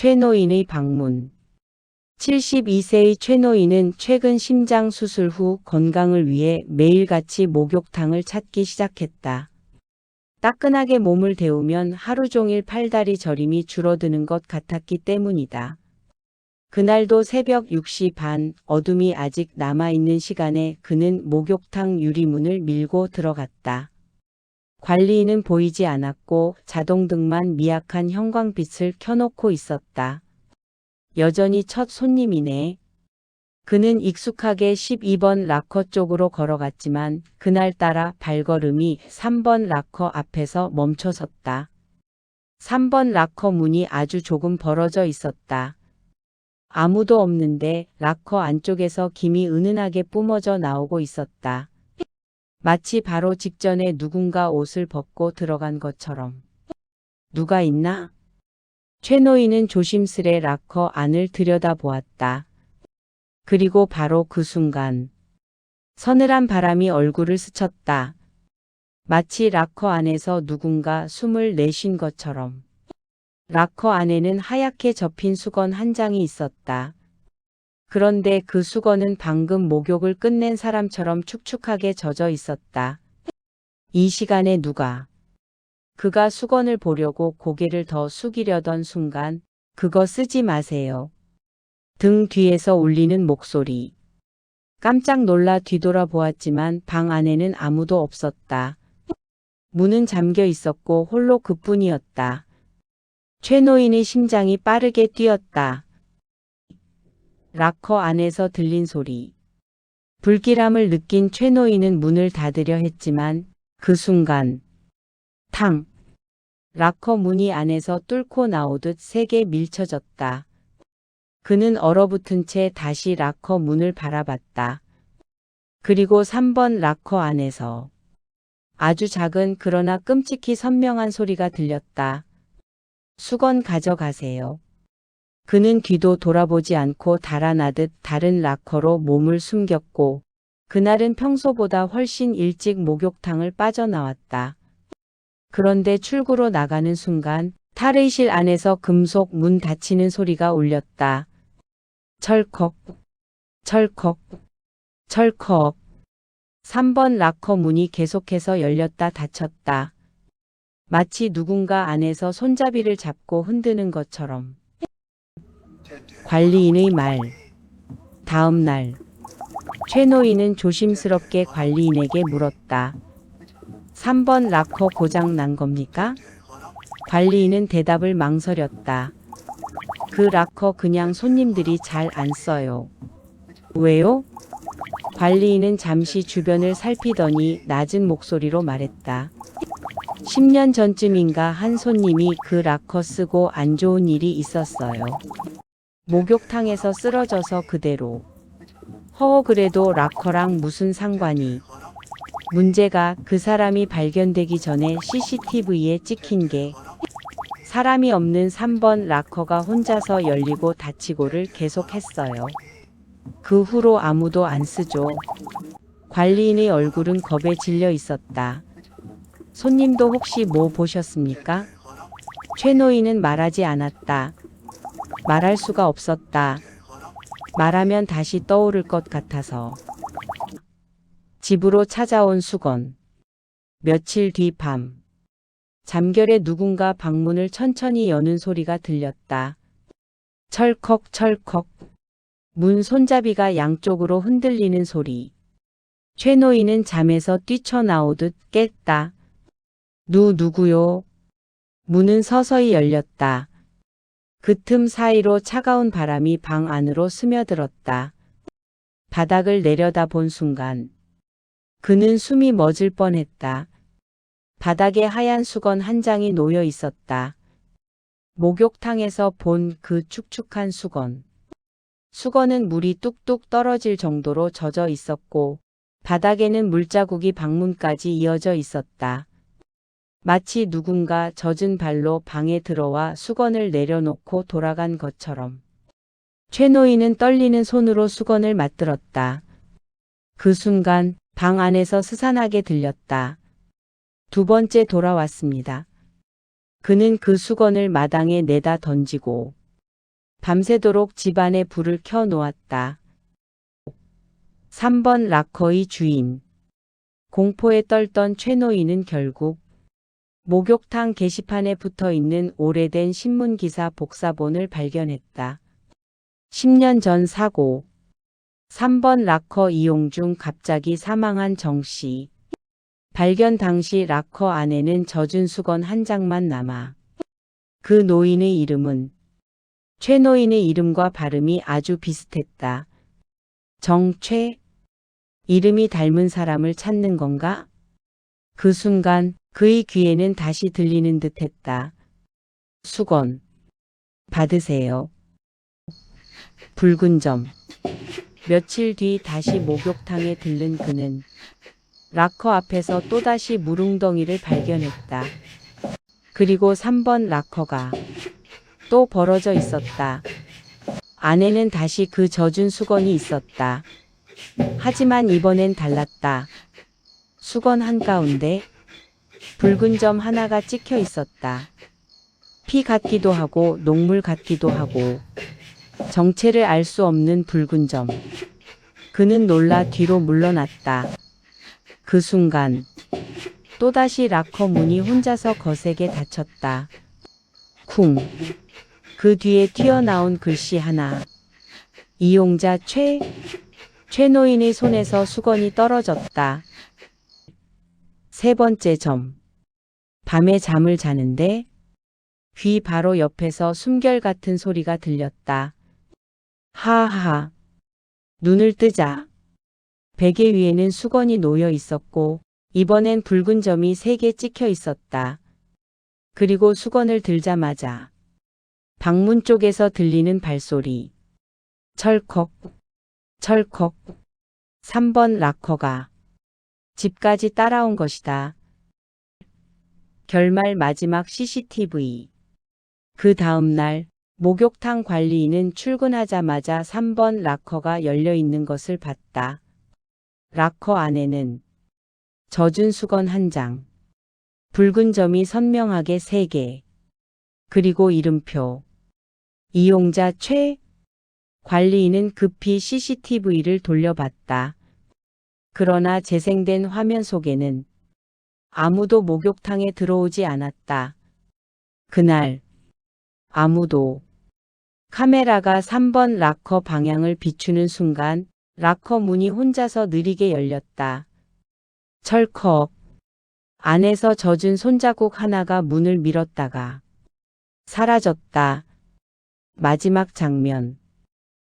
최 노인의 방문. 72세의 최 노인은 최근 심장 수술 후 건강을 위해 매일같이 목욕탕을 찾기 시작했다. 따끈하게 몸을 데우면 하루 종일 팔다리 저림이 줄어드는 것 같았기 때문이다. 그날도 새벽 6시 반, 어둠이 아직 남아있는 시간에 그는 목욕탕 유리문을 밀고 들어갔다. 관리인은 보이지 않았고 자동등만 미약한 형광빛을 켜놓고 있었다. 여전히 첫 손님이네. 그는 익숙하게 12번 락커 쪽으로 걸어갔지만 그날따라 발걸음이 3번 락커 앞에서 멈춰섰다. 3번 락커 문이 아주 조금 벌어져 있었다. 아무도 없는데 락커 안쪽에서 김이 은은하게 뿜어져 나오고 있었다. 마치 바로 직전에 누군가 옷을 벗고 들어간 것처럼. 누가 있나? 최 노인은 조심스레 락커 안을 들여다보았다. 그리고 바로 그 순간 서늘한 바람이 얼굴을 스쳤다. 마치 락커 안에서 누군가 숨을 내쉰 것처럼. 락커 안에는 하얗게 접힌 수건 한 장이 있었다. 그런데 그 수건은 방금 목욕을 끝낸 사람처럼 축축하게 젖어 있었다. 이 시간에 누가? 그가 수건을 보려고 고개를 더 숙이려던 순간 그거 쓰지 마세요. 등 뒤에서 울리는 목소리. 깜짝 놀라 뒤돌아보았지만 방 안에는 아무도 없었다. 문은 잠겨 있었고 홀로 그뿐이었다. 최 노인의 심장이 빠르게 뛰었다. 락커 안에서 들린 소리. 불길함을 느낀 최 노인은 문을 닫으려 했지만 그 순간 탕! 락커 문이 안에서 뚫고 나오듯 세게 밀쳐졌다. 그는 얼어붙은 채 다시 락커 문을 바라봤다. 그리고 3번 락커 안에서 아주 작은 그러나 끔찍히 선명한 소리가 들렸다. 수건 가져가세요. 그는 뒤도 돌아보지 않고 달아나듯 다른 락커로 몸을 숨겼고 그날은 평소보다 훨씬 일찍 목욕탕을 빠져나왔다. 그런데 출구로 나가는 순간 탈의실 안에서 금속 문 닫히는 소리가 울렸다. 철컥, 철컥, 철컥. 3번 락커 문이 계속해서 열렸다 닫혔다. 마치 누군가 안에서 손잡이를 잡고 흔드는 것처럼. 관리인의 말. 다음 날, 최 노인은 조심스럽게 관리인에게 물었다. 3번 락커 고장 난 겁니까? 관리인은 대답을 망설였다. 그 락커 그냥 손님들이 잘 안 써요. 왜요? 관리인은 잠시 주변을 살피더니 낮은 목소리로 말했다. 10년 전쯤인가 한 손님이 그 락커 쓰고 안 좋은 일이 있었어요. 목욕탕에서 쓰러져서 그대로. 그래도 락커랑 무슨 상관이. 문제가 그 사람이 발견되기 전에 CCTV에 찍힌 게 사람이 없는 3번 락커가 혼자서 열리고 닫히고를 계속했어요. 그 후로 아무도 안 쓰죠. 관리인의 얼굴은 겁에 질려 있었다. 손님도 혹시 뭐 보셨습니까? 최 노인은 말하지 않았다. 말할 수가 없었다. 말하면 다시 떠오를 것 같아서. 집으로 찾아온 수건. 며칠 뒤 밤. 잠결에 누군가 방문을 천천히 여는 소리가 들렸다. 철컥 철컥. 문 손잡이가 양쪽으로 흔들리는 소리. 최 노인은 잠에서 뛰쳐나오듯 깼다. 누구요? 문은 서서히 열렸다. 그 틈 사이로 차가운 바람이 방 안으로 스며들었다. 바닥을 내려다본 순간 그는 숨이 멎을 뻔했다. 바닥에 하얀 수건 한 장이 놓여 있었다. 목욕탕에서 본 그 축축한 수건. 수건은 물이 뚝뚝 떨어질 정도로 젖어 있었고 바닥에는 물자국이 방문까지 이어져 있었다. 마치 누군가 젖은 발로 방에 들어와 수건을 내려놓고 돌아간 것처럼. 최 노인은 떨리는 손으로 수건을 맞들었다. 그 순간 방 안에서 스산하게 들렸다. 두 번째 돌아왔습니다. 그는 그 수건을 마당에 내다 던지고 밤새도록 집안에 불을 켜 놓았다. 3번 락커의 주인. 공포에 떨던 최 노인은 결국 목욕탕 게시판에 붙어 있는 오래된 신문기사 복사본을 발견했다. 10년 전 사고. 3번 락커 이용 중 갑자기 사망한 정씨. 발견 당시 락커 안에는 젖은 수건 한 장만 남아. 그 노인의 이름은 최 노인의 이름과 발음이 아주 비슷했다. 정최. 이름이 닮은 사람을 찾는 건가? 그 순간 그의 귀에는 다시 들리는 듯했다. 수건. 받으세요. 붉은 점. 며칠 뒤 다시 목욕탕에 들른 그는 락커 앞에서 또다시 물웅덩이를 발견했다. 그리고 3번 락커가 또 벌어져 있었다. 안에는 다시 그 젖은 수건이 있었다. 하지만 이번엔 달랐다. 수건 한가운데 붉은 점 하나가 찍혀 있었다. 피 같기도 하고 녹물 같기도 하고 정체를 알 수 없는 붉은 점. 그는 놀라 뒤로 물러났다. 그 순간 또다시 락커 문이 혼자서 거세게 닫혔다. 쿵. 그 뒤에 튀어나온 글씨 하나. 이용자 최 노인의 손에서 수건이 떨어졌다. 세 번째 점. 밤에 잠을 자는데 귀 바로 옆에서 숨결 같은 소리가 들렸다. 하하. 눈을 뜨자 베개 위에는 수건이 놓여 있었고 이번엔 붉은 점이 3개 찍혀 있었다. 그리고 수건을 들자마자 방문 쪽에서 들리는 발소리. 철컥, 철컥. 3번 락커가 집까지 따라온 것이다. 결말 마지막 CCTV. 그 다음 날 목욕탕 관리인은 출근하자마자 3번 락커가 열려 있는 것을 봤다. 락커 안에는 젖은 수건 한 장, 붉은 점이 선명하게 3개, 그리고 이름표. 이용자 최. 관리인은 급히 CCTV를 돌려봤다. 그러나 재생된 화면 속에는 아무도 목욕탕에 들어오지 않았다. 그날 아무도. 카메라가 3번 락커 방향을 비추는 순간 락커 문이 혼자서 느리게 열렸다. 철컥. 안에서 젖은 손자국 하나가 문을 밀었다가 사라졌다. 마지막 장면.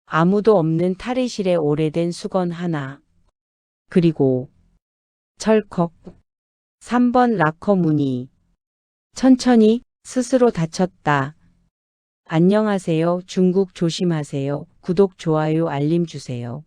아무도 없는 탈의실에 오래된 수건 하나. 그리고 철컥. 3번 락커 문이 천천히 스스로 닫혔다. 안녕하세요. 중국 조심하세요. 구독, 좋아요, 알림 주세요.